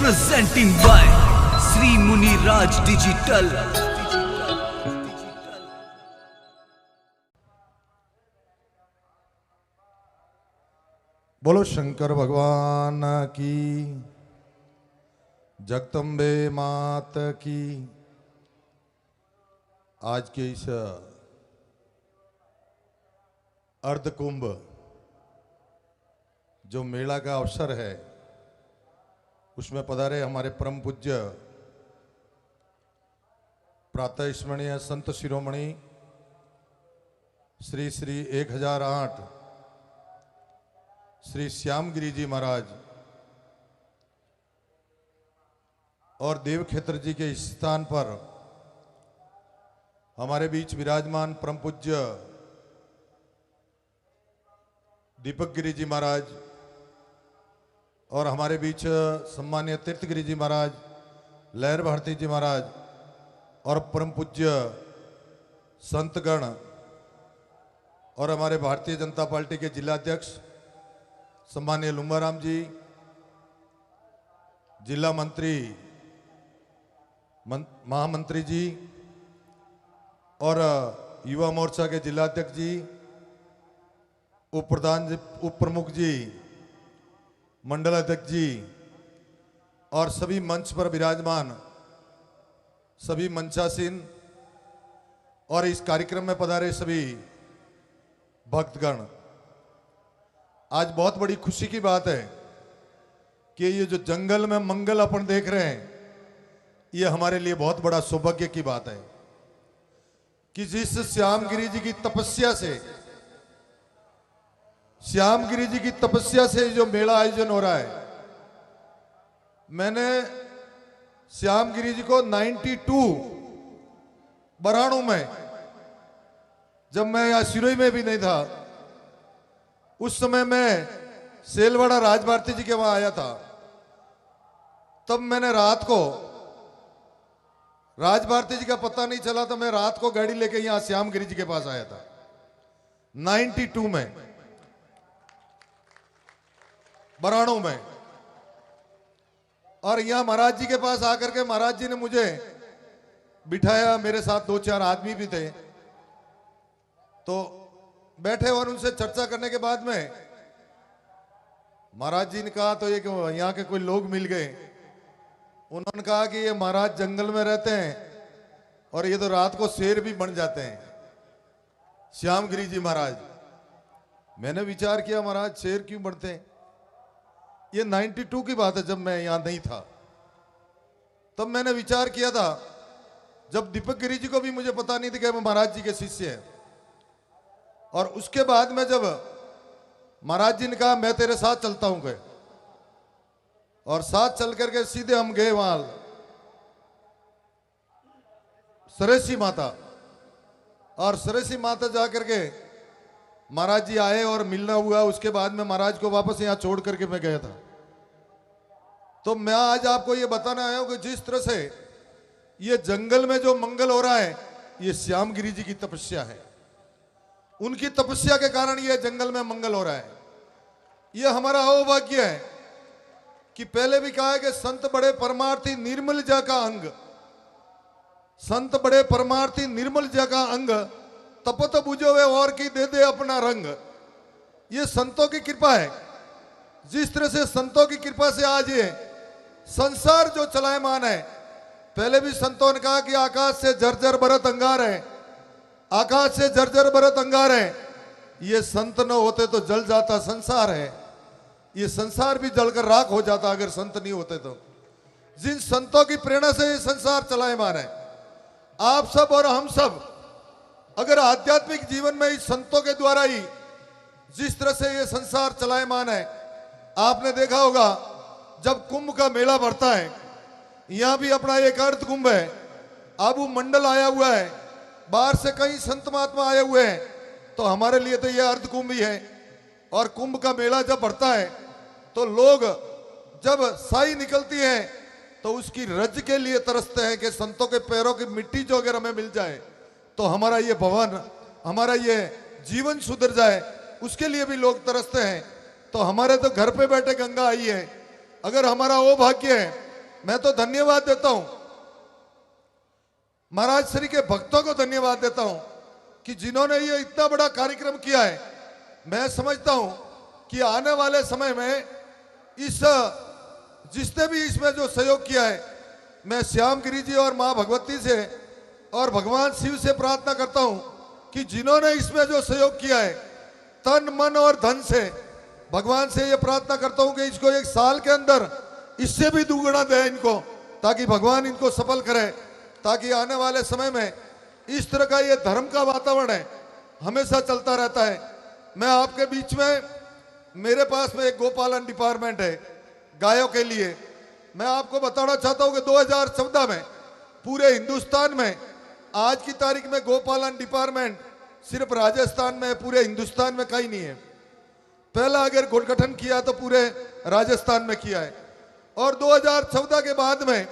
presenting by Sri Muni Raj Digital. बोलो शंकर भगवान की, जगदम्बे मात की। आज के इस अर्ध कुंभ जो मेला का अवसर है, उसमें पधारे हमारे परम पूज्य प्रातः स्मरणीय संत शिरोमणि श्री श्री 1008 श्री श्यामगिरी जी महाराज और देवक्षेत्र जी के स्थान पर हमारे बीच विराजमान परम पूज्य दीपक गिरी जी महाराज और हमारे बीच सम्मान्य तीर्थगिरी जी महाराज, लहर भारती जी महाराज और परम पूज्य संतगण और हमारे भारतीय जनता पार्टी के जिलाध्यक्ष सम्मान्य लुम्बाराम जी, जिला मंत्री महामंत्री जी और युवा मोर्चा के जिलाध्यक्ष जी, उप प्रमुख जी, मंडल अध्यक्ष जी और सभी मंच पर विराजमान सभी मंचासीन और इस कार्यक्रम में पधारे सभी भक्तगण। आज बहुत बड़ी खुशी की बात है कि ये जो जंगल में मंगल अपन देख रहे हैं, ये हमारे लिए बहुत बड़ा सौभाग्य की बात है कि जिस श्यामगिरी जी की तपस्या से, श्यामगिरी जी की तपस्या से जो मेला आयोजन हो रहा है, मैंने श्यामगिरी जी को 92 बराणु में, जब मैं यहां सिरोही में भी नहीं था, उस समय मैं सेलवाड़ा राज भारती जी के वहां आया था। तब मैंने रात को, राज भारती जी का पता नहीं चला, तो मैं रात को गाड़ी लेके यहां श्यामगिरी जी के पास आया था 92 में बराणु में। और यहां महाराज जी के पास आकर के महाराज जी ने मुझे बिठाया, मेरे साथ 2-4 आदमी भी थे, तो बैठे और उनसे चर्चा करने के बाद में महाराज जी ने कहा, तो ये यहाँ के कोई लोग मिल गए, उन्होंने कहा कि ये महाराज जंगल में रहते हैं और ये तो रात को शेर भी बन जाते हैं, श्यामगिरी जी महाराज। मैंने विचार किया, महाराज शेर क्यों बनते हैं? ये 92 की बात है, जब मैं यहां नहीं था। तब मैंने विचार किया था, जब दीपक गिरी जी को भी मुझे पता नहीं था कि वो महाराज जी के शिष्य हैं। और उसके बाद में जब महाराज जी ने कहा मैं तेरे साथ चलता हूं गए, और साथ चल करके सीधे हम गए वहां सरेसी माता, और सरेसी माता जाकर के महाराज जी आए और मिलना हुआ। उसके बाद में महाराज को वापस यहां छोड़ करके मैं गया था। तो मैं आज आपको ये बताना आया हूं कि जिस तरह से ये जंगल में जो मंगल हो रहा है, ये श्यामगिरी जी की तपस्या है। उनकी तपस्या के कारण ये जंगल में मंगल हो रहा है। ये हमारा सौभाग्य है कि पहले भी कहा है कि संत बड़े परमार्थी निर्मल जा का अंग, संत बड़े परमार्थी निर्मल जा का अंग, तपत बुझो वे और की दे दे अपना रंग। ये संतों की कृपा है। जिस तरह से संतों की कृपा से आज ये संसार जो चलायमान है, पहले भी संतों ने कहा कि आकाश से जर्जर बरत अंगार है, आकाश से जर्जर बरत अंगार है। ये संत न होते तो जल जाता संसार है, ये संसार भी जलकर राख हो जाता अगर संत नहीं होते तो। जिन संतों की प्रेरणा से ये संसार चलायमान है, आप सब और हम सब अगर आध्यात्मिक जीवन में इस संतों के द्वारा ही जिस तरह से ये संसार चलायमान है, आपने देखा होगा जब कुंभ का मेला भरता है, यहां भी अपना एक अर्ध कुंभ है, आबू मंडल आया हुआ है, बाहर से कई संत महात्मा आए हुए हैं, तो हमारे लिए तो ये अर्ध कुंभ ही है। और कुंभ का मेला जब भरता है तो लोग जब साई निकलती है तो उसकी रज के लिए तरसते हैं कि संतों के पैरों की मिट्टी जो अगर हमें मिल जाए तो हमारा ये भवन, हमारा ये जीवन सुधर जाए, उसके लिए भी लोग तरसते हैं। तो हमारे तो घर पे बैठे गंगा आई है। अगर हमारा वो भाग्य है मैं तो धन्यवाद देता हूं, महाराज श्री के भक्तों को धन्यवाद देता हूं कि जिन्होंने ये इतना बड़ा कार्यक्रम किया है। मैं समझता हूं कि आने वाले समय में जिसने भी इसमें जो सहयोग किया है, मैं श्याम गिरी जी और मां भगवती से और भगवान शिव से प्रार्थना करता हूं कि जिन्होंने इसमें जो सहयोग किया है तन मन और धन से, भगवान से ये प्रार्थना करता हूं कि इसको 1 साल के अंदर इससे भी दुगना दे इनको, ताकि भगवान इनको सफल करे, ताकि आने वाले समय में इस तरह का ये धर्म का वातावरण है हमेशा चलता रहता है। मैं आपके बीच में, मेरे पास में एक गोपालन डिपार्टमेंट है गायों के लिए। मैं आपको बताना चाहता हूं कि 2014 में पूरे हिंदुस्तान में, आज की तारीख में गोपालन डिपार्टमेंट सिर्फ राजस्थान में, पूरे हिंदुस्तान में कहीं नहीं है। पहला अगर गठन किया तो पूरे राजस्थान में किया है, और 2014 के बाद में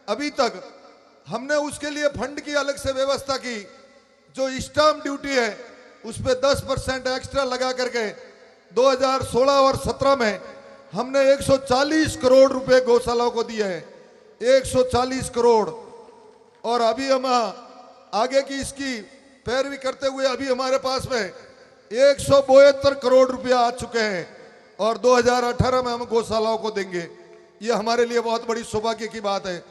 अभी तक हमने उसके लिए फंड की अलग से व्यवस्था की। जो स्टाम्प ड्यूटी है उस पर 10% एक्स्ट्रा लगा करके 2016 और 17 में हमने 140 करोड़ रुपए गौशालाओं को दिए हैं, 140 करोड़। और अभी हम आगे की इसकी पैरवी करते हुए अभी हमारे पास में 172 करोड़ रुपया आ चुके हैं, और 2018 में हम गौशालाओं को देंगे। ये हमारे लिए बहुत बड़ी सौभाग्य की बात है।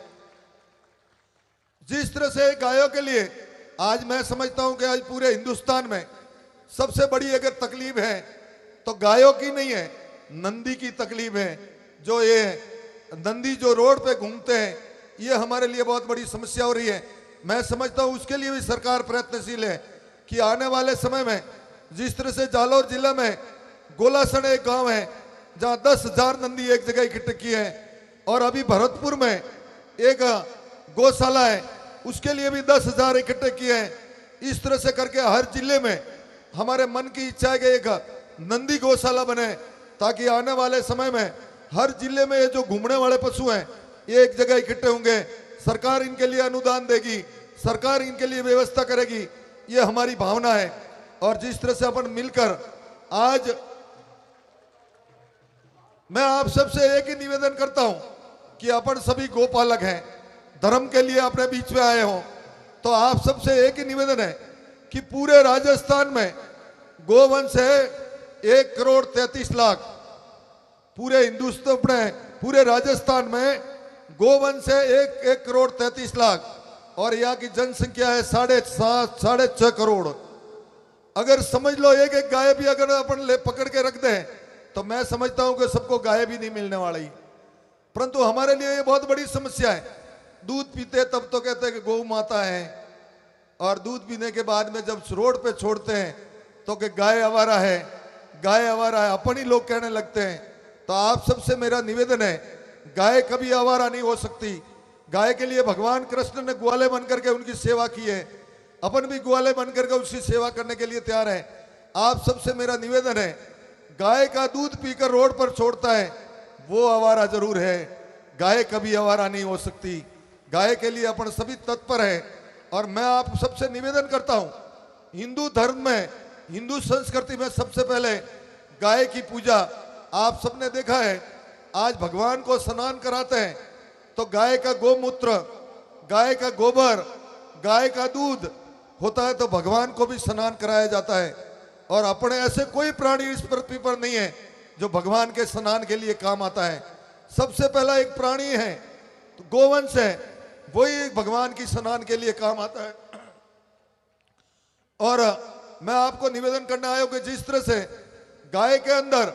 जिस तरह से गायों के लिए आज मैं समझता हूं कि आज पूरे हिंदुस्तान में सबसे बड़ी अगर तकलीफ है तो गायों की नहीं है, नंदी की तकलीफ है। जो ये नंदी जो रोड पे घूमते हैं, ये हमारे लिए बहुत बड़ी समस्या हो रही है। मैं समझता हूं उसके लिए भी सरकार प्रयत्नशील है कि आने वाले समय में, जिस तरह से जालौर जिला में गोलासण एक गांव है जहां 10,000 नंदी एक जगह इकट्ठे किए हैं, और अभी भरतपुर में एक गौशाला है, उसके लिए भी 10,000 इकट्ठे किए हैं। इस तरह से करके हर जिले में हमारे मन की इच्छा है कि एक नंदी गौशाला बने, ताकि आने वाले समय में हर जिले में ये जो घूमने वाले पशु हैं ये एक जगह इकट्ठे होंगे। सरकार इनके लिए अनुदान देगी, सरकार इनके लिए व्यवस्था करेगी, ये हमारी भावना है। और जिस तरह से अपन मिलकर आज, मैं आप सबसे एक ही निवेदन करता हूं कि अपन सभी गोपालक हैं, धर्म के लिए अपने बीच में आए हों, तो आप सबसे एक ही निवेदन है कि पूरे राजस्थान में गोवंश है 1,33,00,000। पूरे हिंदुस्तान अपने पूरे राजस्थान में गोवंश है 1,33,00,000, और यहाँ की जनसंख्या है 7.5 साढ़े 6 करोड़। अगर समझ लो एक एक गाय भी अगर अपन ले पकड़ के रख दें तो मैं समझता हूं कि सबको गाय भी नहीं मिलने वाली। परंतु हमारे लिए ये बहुत बड़ी समस्या है। दूध पीते तब तो कहते हैं कि गौ माता है, और दूध पीने के बाद में जब रोड पे छोड़ते हैं तो कि गाय आवारा है, गाय आवारा है, अपन ही लोग कहने लगते हैं। तो आप सबसे मेरा निवेदन है, गाय कभी आवारा नहीं हो सकती। गाय के लिए भगवान कृष्ण ने ग्वाले बन करके उनकी सेवा की है, अपन भी ग्वाले बन करके उसकी सेवा करने के लिए तैयार है। आप सबसे मेरा निवेदन है, गाय का दूध पीकर रोड पर छोड़ता है वो आवारा जरूर है, गाय कभी आवारा नहीं हो सकती। गाय के लिए अपन सभी तत्पर है। और मैं आप सबसे निवेदन करता हूं, हिंदू धर्म में, हिंदू संस्कृति में सबसे पहले गाय की पूजा। आप सबने देखा है, आज भगवान को स्नान कराते हैं तो गाय का गोमूत्र, गाय का गोबर, गाय का दूध होता है, तो भगवान को भी स्नान कराया जाता है। और अपने ऐसे कोई प्राणी इस पृथ्वी पर नहीं है जो भगवान के स्नान के लिए काम आता है। सबसे पहला एक प्राणी है तो गोवंश है, वही भगवान की स्नान के लिए काम आता है। और मैं आपको निवेदन करना आया कि जिस तरह से गाय के अंदर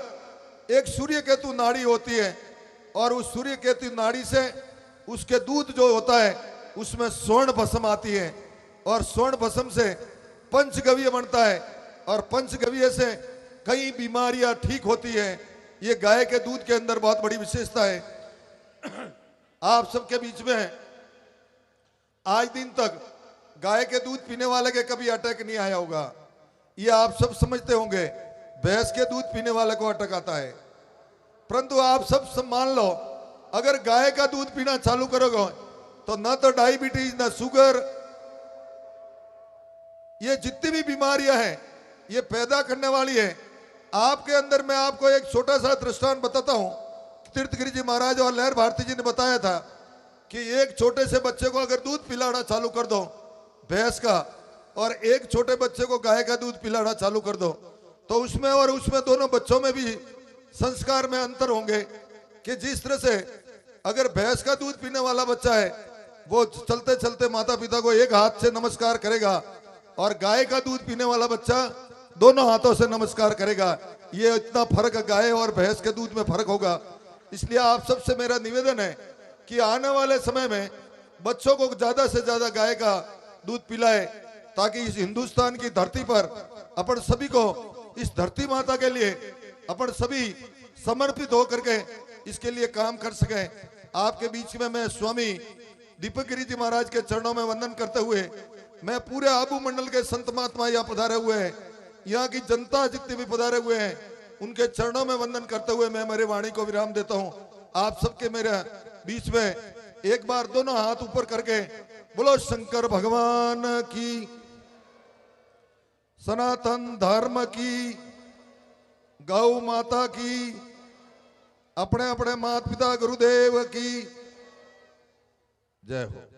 एक सूर्य केतु नाड़ी होती है, और उस सूर्य केतु नाड़ी से उसके दूध जो होता है उसमें स्वर्ण भस्म आती है, और स्वर्ण भस्म से पंचगव्य बनता है, और पंचगव्य से कई बीमारियां ठीक होती है। ये गाय के दूध के अंदर बहुत बड़ी विशेषता है। आप सबके बीच में आज दिन तक गाय के दूध पीने वाले के कभी अटैक नहीं आया होगा, ये आप सब समझते होंगे। भैंस के दूध पीने वाले को अटैक आता है, परंतु आप सब मान लो, अगर गाय का दूध पीना चालू करोगे तो ना तो डायबिटीज, ना शुगर, ये जितनी भी बीमारियां हैं ये पैदा करने वाली है आपके अंदर। मैं आपको एक छोटा सा दृष्टांत बताता हूं। तीर्थगिरी जी महाराज और लहर भारती जी ने बताया था कि एक छोटे से बच्चे को अगर दूध पिलाना चालू कर दो भैंस का, और एक छोटे बच्चे को गाय का दूध पिलाना चालू कर दो, तो उसमें और उसमें दोनों बच्चों में भी संस्कार में अंतर होंगे। कि जिस तरह से अगर भैंस का दूध पीने वाला बच्चा है वो चलते चलते माता पिता को एक हाथ से नमस्कार करेगा, और गाय का दूध पीने वाला बच्चा दोनों हाथों से नमस्कार करेगा। ये इतना फर्क गाय और भैंस के दूध में फर्क होगा। इसलिए आप सबसे मेरा निवेदन है कि आने वाले समय में बच्चों को ज्यादा से ज्यादा गाय का दूध पिलाए, ताकि इस हिंदुस्तान की धरती पर अपन सभी को, इस धरती माता के लिए अपन सभी समर्पित होकर के इसके लिए काम कर सके। आपके बीच में मैं स्वामी दीपक गिरी जी महाराज के चरणों में वंदन करते हुए, मैं पूरे आबू मंडल के संत महात्मा यहाँ पधारे हुए हैं, यहाँ की जनता जितने भी पधारे हुए हैं, उनके चरणों में वंदन करते हुए मैं मेरी वाणी को विराम देता हूँ। आप सबके मेरे बीच में एक बार दोनों हाथ ऊपर करके बोलो शंकर भगवान की, सनातन धर्म की, गौ माता की, अपने अपने माता पिता गुरुदेव की जय हो।